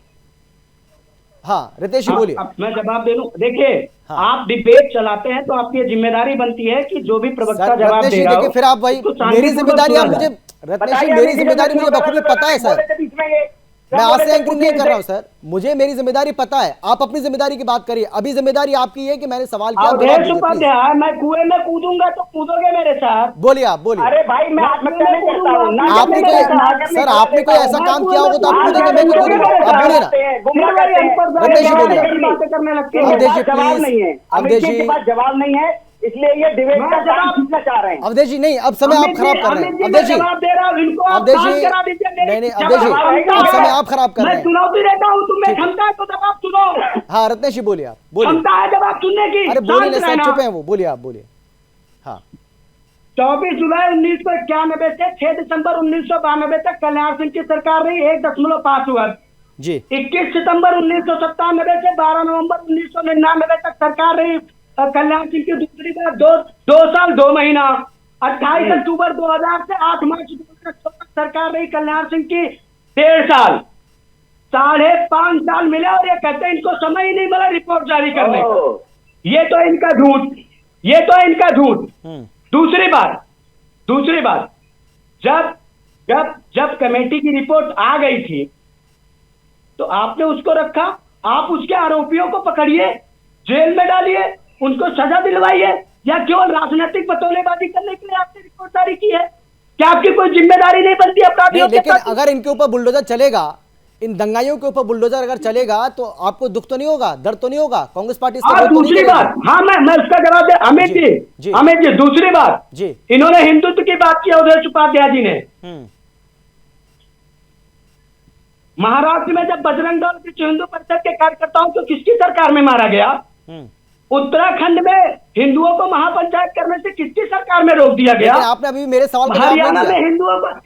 A: हाँ रितेश जी बोलिए।
C: अब मैं जवाब दे दूं, देखिए
A: हाँ।
C: आप डिबेट चलाते हैं तो आपकी जिम्मेदारी बनती है कि जो भी प्रवक्ता
A: सर
C: जवाब
A: रत्नेश
C: दे
A: जी
C: रहा हो
A: देखिए, फिर आप भाई
C: उसको
A: मेरी
C: शांतिपूर्वक
A: जिम्मेदारी आप
C: सुना
A: मुझे,
C: जाए।
A: रत्नेश जी
D: बताइए,
A: मेरी
D: अभी
A: जिम्मेदारी मुझे
D: शुरू
A: बखूबी
D: करा,
A: पता है
D: क्या
A: सर।
D: बोले थे बीच में ये? क्या
A: मैं
D: बोले
A: आपसे
D: थे
A: एंकरिंग
D: कुछ
A: नहीं कर रहा हूँ
D: देर?
A: सर, मुझे मेरी जिम्मेदारी पता है, आप अपनी जिम्मेदारी की बात करिए। अभी जिम्मेदारी आपकी है कि मैंने सवाल किया, जवाब
C: अवधेश
A: दीजिए प्लीज।
C: उपाध्याय, मैं कुएं में कूदूंगा तो कूदोगे मेरे साथ?
A: बोलिए आप, बोलिए।
D: अरे भाई मैं आत्महत्या नहीं करता हूँ ना,
A: आपने
D: करने
A: कोई
D: देता, ना करने
A: सर
D: देता
A: आपने कोई
D: देता
A: ऐसा
D: हूँ।
A: काम किया होगा तो आप
C: मैं
A: कूदेंगे, मैं क्यों
C: कूदूंगा
A: कूदूंगा?
C: मेरे
A: आप बोलिए ना।
C: साथ।
D: गुमराह
C: फिर वही
D: करते हैं।
C: अनपढ़
A: रत्नेश जी
C: जवाब
A: बोलिए।
C: की बातें करने लगते हैं।
A: अवधेश जी
D: इनके पास जवाब
A: प्लीज।
D: नहीं है,
A: अवधेश
D: अमित जी
A: जी,
D: के पास जवाब नहीं है, इसलिए ये डिबेट
C: मैं
D: का
C: जवाब-
D: टाइम खींचना चाह रहे हैं।
A: अवधेश जी नहीं, अब समय आप खराब कर रहे हैं अवधेश जी।
C: जवाब दे रहा हूँ, इनको आप
A: अवधेश
C: शांत
A: जी,
C: करा दीजिए। मेरी
A: नहीं
C: जवाब
A: अवधेश जी,
C: क्षमता
A: अब
C: है।
A: समय आप खराब कर रहे
C: मैं
A: हैं।
C: चुनौती देता हूँ, तुम्हें
A: ठीक है।
C: क्षमता है तो जवाब सुनो।
A: हाँ रत्नेश जी बोलिए, आप बोलिए।
C: क्षमता है जवाब सुनने की।
A: अरे बोलिए ना
C: शांत
A: सर,
C: रहना।
A: चुप है वो, बोलिए आप, बोलिए। हाँ
C: 24 जुलाई 1991 से 6 दिसंबर 1992 तक कल्याण सिंह की सरकार रही, 1.5 वर्ष।
A: जी
C: 21 सितंबर 1997 से 12 नवंबर 1999 तक सरकार रही कल्याण सिंह की दूसरी बार 2 साल 2 महीना। 28 अक्टूबर 2000 से 8 मार्च 2016 तक सरकार रही कल्याण सिंह की 1.5 साल। 5.5 साल मिले और ये कहते हैं इनको समय ही नहीं मिला रिपोर्ट जारी करने का।
D: ओह,
C: ये तो इनका झूठ, ये तो इनका झूठ। दूसरी बात, जब कमेटी की रिपोर्ट आ गई थी तो आपने उसको रखा, आप उसके आरोपियों को पकड़िए, जेल में डालिए, उनको सजा दिलवाइए, या केवल राजनीतिक बतौलेबाजी करने के लिए आपने रिपोर्ट जारी की है? क्या आपकी कोई जिम्मेदारी नहीं बनती अपराधियों के
A: लेकिन
C: प्रति?
A: अगर इनके ऊपर बुलडोजर चलेगा, इन दंगाइयों के ऊपर बुलडोजर अगर चलेगा तो आपको दुख तो नहीं होगा, दर्द तो नहीं होगा? कांग्रेस पार्टी इसका
C: और
A: विरोध तो नहीं
C: दूसरी
A: करेगी?
C: बात, हाँ मैं उसका जवाब दे।
A: जी, जी।
C: अमित जी दूसरी बात,
A: जी
C: इन्होंने हिंदुत्व की बात की अवधेश उपाध्याय जी ने। महाराष्ट्र में जब बजरंग दल विश्व हिंदू परिषद के कार्यकर्ताओं को किसकी सरकार में मारा गया? उत्तराखंड में हिंदुओं को महापंचायत करने से किसकी सरकार में रोक दिया गया?
A: लेकिन आपने अभी मेरे सवाल का जवाब नहीं
C: हरियाणा में
A: दिया।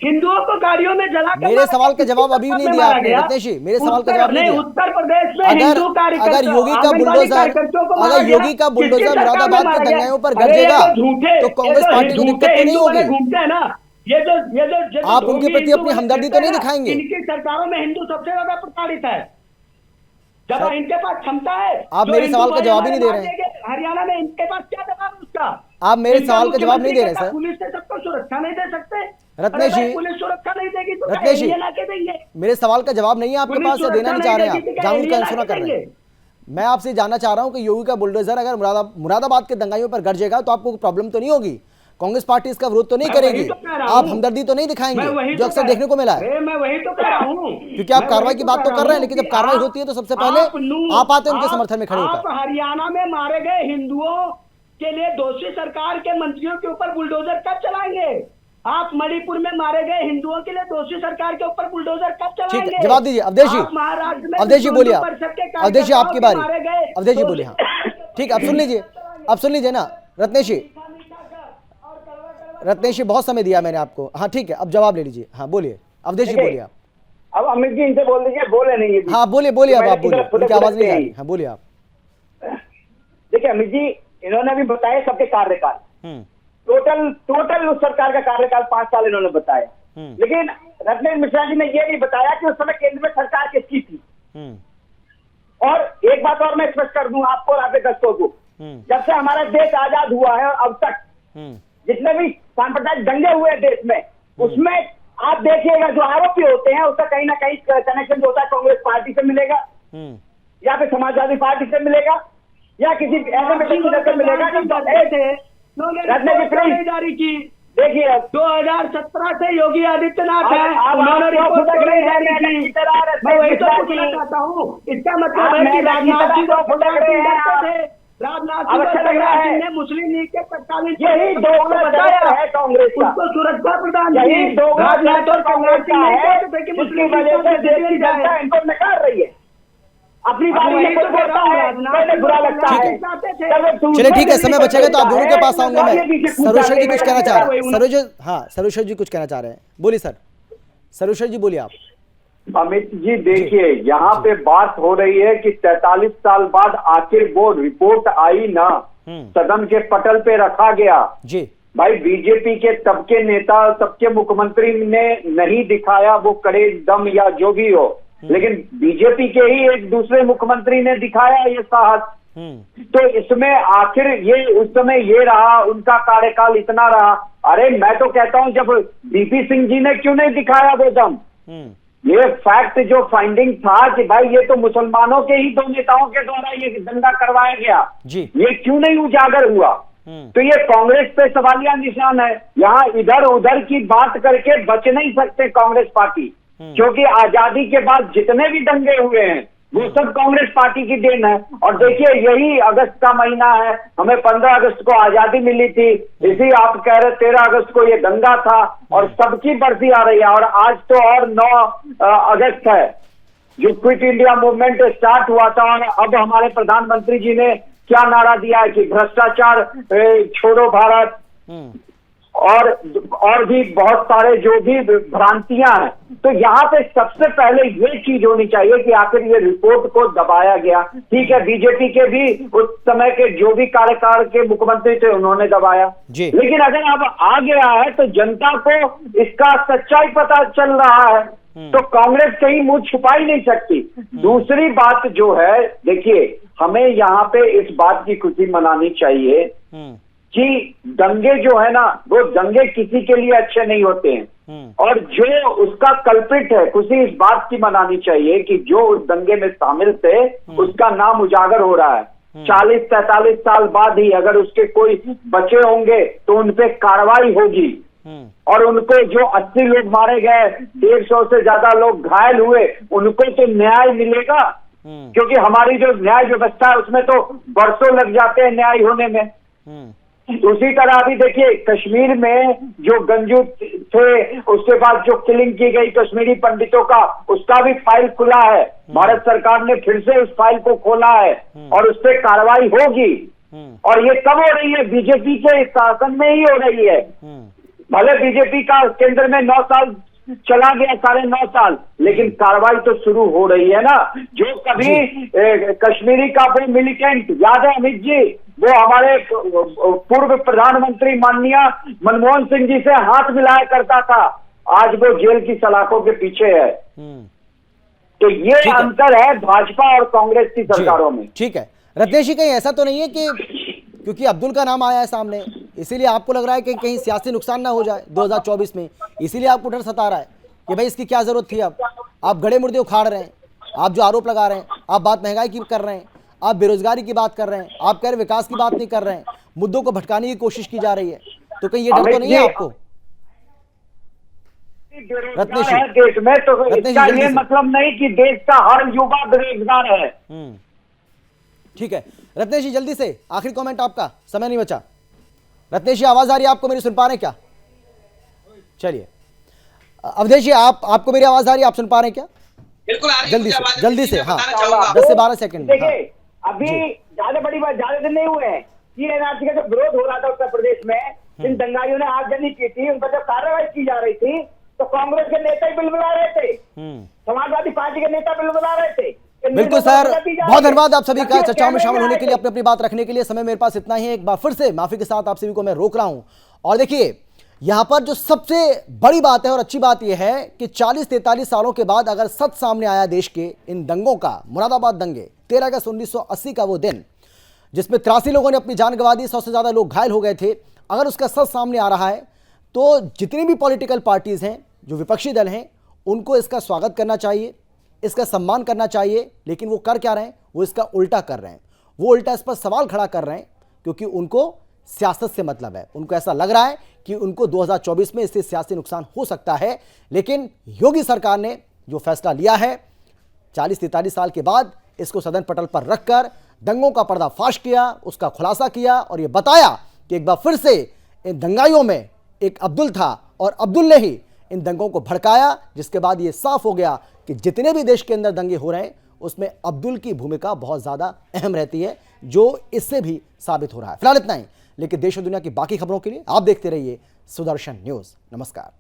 C: हिंदुओं को गाड़ियों में जला कर
A: मेरे
C: मारा
A: सवाल
C: गया,
A: का जवाब
C: किसकी
A: अभी भी
C: सरकार
A: नहीं
C: में
A: दिया
C: मारा
A: आपने
C: गया?
A: रत्नेश जी, मेरे सवाल का जवाब नहीं दिया।
C: उत्तर प्रदेश में हिंदू कार्यकर्ता,
A: अगर योगी का
C: आंगनबाड़ी
A: बुलडोजर,
C: कार्यकर्ताओं को मारा
A: अगर
C: गया,
A: योगी का
C: किसकी
A: बुलडोजर
C: सरकार में
A: मुरादाबाद
C: मारा
A: के
C: गया?
A: दंगाइयों पर
C: अरे ये
A: गरजेगा
C: तो झूठे,
A: तो कांग्रेस
C: ये तो
A: पार्टी को
C: झूठे
A: दिक्कत तो नहीं
C: हिंदू वाले
A: होगी?
C: घूमते हैं ना, ये जो
A: आप उनके
C: ढोंगी
A: प्रति
C: हिंदू
A: अपनी
C: वाले
A: हमदर्दी
C: कहते
A: तो नहीं
C: हैं ना,
A: दिखाएंगे?
C: इनकी सरकारों में हिंदू सबसे ज्यादा प्रताड़ित है। जब
A: सर,
C: इनके पास क्षमता है,
A: आप
C: जो
A: मेरे
C: हिंदू
A: सवाल का
C: भाई
A: जवाब ही
C: हमारे
A: नहीं दे
C: मार
A: रहे हैं।
C: देंगे, हरियाणा में इनके पास क्या जवाब है उसका?
A: आप मेरे
C: इनका
A: सवाल का जवाब नहीं दे रहे
C: मुख्यमंत्री
A: सर।
C: पुलिस से सबको सुरक्षा नहीं दे सकते?
A: रत्नेश
C: अरे भाई,
A: जी,
C: पुलिस सुरक्षा नहीं देगी तो
A: रत्नेश जी,
C: क्या एलियन आके देंगे?
A: मेरे सवाल का जवाब नहीं है आपके
C: पुलिस
A: पास, या देना
C: सुरक्षा
A: नहीं चाह रहे हैं
C: देगी
A: आप,
C: तो क्या
A: जानबूझ कर
C: एलियन
A: अनसुना
C: आके
A: कर रहे हैं।
C: देंगे?
A: मैं आपसे जानना चाह रहा हूं कि योगी का बुलडोजर अगर मुरादाबाद के दंगाइयों पर गरजेगा तो आपको प्रॉब्लम तो नहीं होगी? कांग्रेस पार्टी इसका विरोध तो नहीं
C: मैं वही
A: करेगी?
C: तो कह रहा
A: आप
C: हूं।
A: हमदर्दी तो नहीं
C: मैं
A: दिखाएंगे
C: वही
A: जो
C: तो
A: अक्सर
C: कह-
A: देखने को मिला है?
C: अरे मैं वही तो कह रहा हूँ,
A: क्योंकि आप कार्रवाई की बात तो कर रहे हैं, लेकिन जब कार्रवाई होती है तो सबसे पहले आप आते हैं उनके समर्थन में खड़े
C: आप
A: होकर।
C: हरियाणा में मारे गए हिंदुओं के लिए दोषी सरकार के मंत्रियों के ऊपर बुलडोजर कब चलाएंगे? आप मणिपुर में मारे गए हिंदुओं के लिए दोषी सरकार के ऊपर बुलडोजर कब
A: ठीक
C: चलाएंगे?
A: है, जवाब दीजिए अवधेश जी।
C: आप महाराष्ट्र में
A: अवधेश जी बोलिए आप,
C: परिषद के
A: अवधेश जी आपकी बारी,
C: मारे गए
A: अवधेश जी बोलिए। हाँ ठीक है, अब सुन लीजिए ना रत्नेश जी। रत्नेश जी बहुत समय दिया मैंने आपको, हाँ ठीक है, अब जवाब ले लीजिए। हाँ बोलिए अवधेश जी, बोलिए आप।
D: अब अमित जी इनसे बोल दीजिए, बोले नहीं ये भी।
A: हाँ बोलिए बोलिए, अब
D: तो
A: आप
D: मैंने
A: बोलिए,
D: किधर
A: उनकी आवाज नहीं आ
D: फुदक
A: रही। हाँ बोलिए आप।
D: देखिए अमित जी, इन्होंने भी बताया सबके कार्यकाल, टोटल उस सरकार का कार्यकाल 5 साल इन्होंने बताया, लेकिन रत्नेश मिश्रा जी ने ये नहीं बताया कि उस समय केंद्र में सरकार किसकी थी। और एक बात और मैं स्पष्ट कर दूं आपको और आपके दर्शकों को, जब से हमारा देश आजाद हुआ है और अब तक जितने भी सांप्रदायिक दंगे हुए हैं देश में, उसमें आप देखिएगा जो आरोपी होते हैं उसका कहीं ना कहीं कनेक्शन जो होता है कांग्रेस पार्टी से मिलेगा, या फिर समाजवादी पार्टी से मिलेगा, या किसी ऐसे मिशन से मिलेगा।
C: जारी की
D: देखिए
C: 2017 से योगी आदित्यनाथ है,
D: आप
C: उन्होंने रिपोर्ट
D: फुदक रहे
C: जारी
D: हैं
C: की।
D: की तरह,
C: मैं वही तो
D: मिश्रा
C: पूछना
D: जी।
C: चाहता हूँ, इसका मतलब
D: आप
C: है कि
D: मेढक की
C: राजनाथ जी
D: तरह
C: को
D: फुदक रहे हैं आप।
C: थे, राजनाथ
D: अब
C: जी
D: अच्छा
C: को
D: लग रहा है।
C: ने मुस्लिम लीग के तत्कालीन
D: यही दोगला चरित्र है कांग्रेस का,
C: उसको सुरक्षा प्रदान
D: यही
C: की।
D: दोगला
C: राजनाथ और
D: चरित्र
C: कल्याण
D: कांग्रेस
C: सिंह
D: का
C: नहीं
D: है,
C: कहते थे कि
D: जिसकी
C: मुस्लिम
D: वजह से
C: लीग
D: देश की जनता इनको नकार रही है। अपनी बारी में कोई बोलता है पहले बुरा लगता है।
A: चलिए ठीक है, समय बचेगा तो आप दोनों के पास आऊंगा मैं। सरोशर जी कुछ कहना चाह रहे हैं, सरोशर जी कुछ कहना चाह रहे हैं, बोलिए सर। सरोशर जी बोलिए आप।
F: अमित जी देखिए, यहाँ पे बात हो रही है कि 43 साल बाद आखिर वो रिपोर्ट आई ना, सदन के पटल पे रखा गया
A: जी।
F: भाई, बीजेपी के सबके नेता सबके मुख्यमंत्री ने नहीं दिखाया वो कड़े दम या जो भी हो, लेकिन बीजेपी के ही एक दूसरे मुख्यमंत्री ने दिखाया ये साहस। तो इसमें आखिर ये उस समय ये रहा, उनका कार्यकाल इतना रहा। अरे मैं तो कहता हूं जब बीपी सिंह जी ने क्यों नहीं दिखाया वो दम। ये फैक्ट जो फाइंडिंग था कि भाई ये तो मुसलमानों के ही 2 नेताओं के द्वारा ये दंगा करवाया गया, ये क्यों नहीं उजागर हुआ। तो ये कांग्रेस पे सवालिया निशान है। यहाँ इधर उधर की बात करके बच नहीं सकते कांग्रेस पार्टी, क्योंकि आजादी के बाद जितने भी दंगे हुए हैं वो सब कांग्रेस पार्टी की देन है। और देखिए यही अगस्त का महीना है, हमें 15 अगस्त को आजादी मिली थी, इसी आप कह रहे 13 अगस्त को ये दंगा था और सबकी बरसी आ रही है। और आज तो और 9 अगस्त है जो क्विट इंडिया मूवमेंट स्टार्ट हुआ था। और अब हमारे प्रधानमंत्री जी ने क्या नारा दिया है कि भ्रष्टाचार छोड़ो भारत, और भी बहुत सारे जो भी भ्रांतियां हैं। तो यहाँ पे सबसे पहले ये चीज होनी चाहिए कि आखिर ये रिपोर्ट को दबाया गया। ठीक है, बीजेपी के भी उस समय के जो भी कार्यकाल के मुख्यमंत्री थे उन्होंने दबाया, लेकिन अगर अब आ गया है तो जनता को इसका सच्चाई पता चल रहा है, तो कांग्रेस कहीं मुंह छुपा ही नहीं सकती। दूसरी बात जो है, देखिए हमें यहाँ पे इस बात की खुशी मनानी चाहिए कि दंगे जो है ना, वो दंगे किसी के लिए अच्छे नहीं होते हैं। और जो उसका कल्प्रिट है, खुशी इस बात की मनानी चाहिए कि जो उस दंगे में शामिल थे उसका नाम उजागर हो रहा है। 40-43 साल बाद ही अगर उसके कोई बचे होंगे तो उनपे कार्रवाई होगी। और उनको जो 80 लोग मारे गए, 150 से ज्यादा लोग घायल हुए, उनको तो न्याय मिलेगा, क्योंकि हमारी जो न्याय व्यवस्था है उसमें तो बरसों लग जाते हैं न्याय होने में। उसी तरह अभी देखिए कश्मीर में जो गंजू थे, उसके बाद जो किलिंग की गई कश्मीरी पंडितों का, उसका भी फाइल खुला है। भारत सरकार ने फिर से उस फाइल को खोला है और उस पर कार्रवाई होगी। और ये कब हो रही है? बीजेपी के शासन में ही हो रही है। भले बीजेपी का केंद्र में 9 साल चला गया, 9.5 साल, लेकिन कार्रवाई तो शुरू हो रही है ना। जो कभी कश्मीरी का वो मिलिटेंट, याद है अमित जी, वो हमारे पूर्व प्रधानमंत्री माननीय मनमोहन सिंह जी से हाथ मिलाया करता था, आज वो जेल की सलाखों के पीछे है। तो ये अंतर है भाजपा और कांग्रेस की सरकारों में।
A: ठीक है रत्नेश जी, कहीं ऐसा तो नहीं है कि क्योंकि अब्दुल का नाम आया है सामने, इसीलिए आपको लग रहा है कि कहीं सियासी नुकसान ना हो जाए 2024 में, इसीलिए आपको डर सता रहा है कि भाई इसकी क्या जरूरत थी। अब आप गड़े मुर्दे उखाड़ रहे हैं, आप जो आरोप लगा रहे हैं, आप बात महंगाई की कर रहे हैं, आप बेरोजगारी की बात कर रहे हैं, आप कह रहे विकास की बात नहीं कर रहे हैं, मुद्दों को भटकाने की कोशिश की जा रही है। तो कहीं ये डर तो नहीं है आपको रत्नेश जी?
F: देश में तो इसका ये मतलब नहीं कि देश का हर युवा बेरोजगार है।
A: ठीक है रत्नेश जी, जल्दी से आखिरी कमेंट आपका, समय नहीं बचा। रत्नेश जी आवाज आ रही है आपको मेरी, सुन पा रहे हैं क्या? चलिए अवधेश जी, आपको मेरी आवाज आ रही है, आप सुन पा रहे हैं क्या?
E: बिल्कुल आ रही है,
A: जल्दी से हाँ 10 से 12 सेकंड।
D: देखिए अभी ज्यादा बड़ी बात, ज्यादा दिन नहीं हुए हैं, 3 एनआरसी का जो विरोध हो रहा था उत्तर प्रदेश में, जिन दंगाइयों ने आगजनी की थी, उन पर जब कार्रवाई की जा रही थी तो कांग्रेस के नेता ही बिल बुला रहे थे, समाजवादी पार्टी के नेता बिल बुला रहे थे।
A: बिल्कुल सर, बहुत धन्यवाद आप सभी का चर्चाओं में शामिल होने के लिए, अपनी अपनी बात रखने के लिए। समय मेरे पास इतना ही है, एक बार फिर से माफी के साथ आप सभी को मैं रोक रहा हूं। और देखिए यहां पर जो सबसे बड़ी बात है और अच्छी बात यह है कि 40-43 सालों के बाद अगर सच सामने आया देश के इन दंगों का, मुरादाबाद दंगे 13 अगस्त 1980 का वो दिन जिसमें 83 लोगों ने अपनी जान गंवा दी, 100 से ज्यादा लोग घायल हो गए थे, अगर उसका सच सामने आ रहा है तो जितनी भी पॉलिटिकल पार्टीज हैं, जो विपक्षी दल हैं, उनको इसका स्वागत करना चाहिए, इसका सम्मान करना चाहिए। लेकिन वो कर क्या रहे हैं? वो इसका उल्टा कर रहे हैं। वो उल्टा इस पर सवाल खड़ा कर रहे हैं क्योंकि उनको सियासत से मतलब है। उनको ऐसा लग रहा है कि उनको 2024 में इससे सियासी नुकसान हो सकता है। लेकिन योगी सरकार ने जो फैसला लिया है 40-43 साल के बाद, इसको सदन पटल पर रखकर दंगों का पर्दाफाश किया, उसका खुलासा किया और यह बताया कि एक बार फिर से इन दंगाइयों में एक अब्दुल था और अब्दुल ने ही इन दंगों को भड़काया, जिसके बाद यह साफ हो गया कि जितने भी देश के अंदर दंगे हो रहे हैं उसमें अब्दुल की भूमिका बहुत ज्यादा अहम रहती है, जो इससे भी साबित हो रहा है। फिलहाल इतना ही, लेकिन देश और दुनिया की बाकी खबरों के लिए आप देखते रहिए सुदर्शन न्यूज। नमस्कार।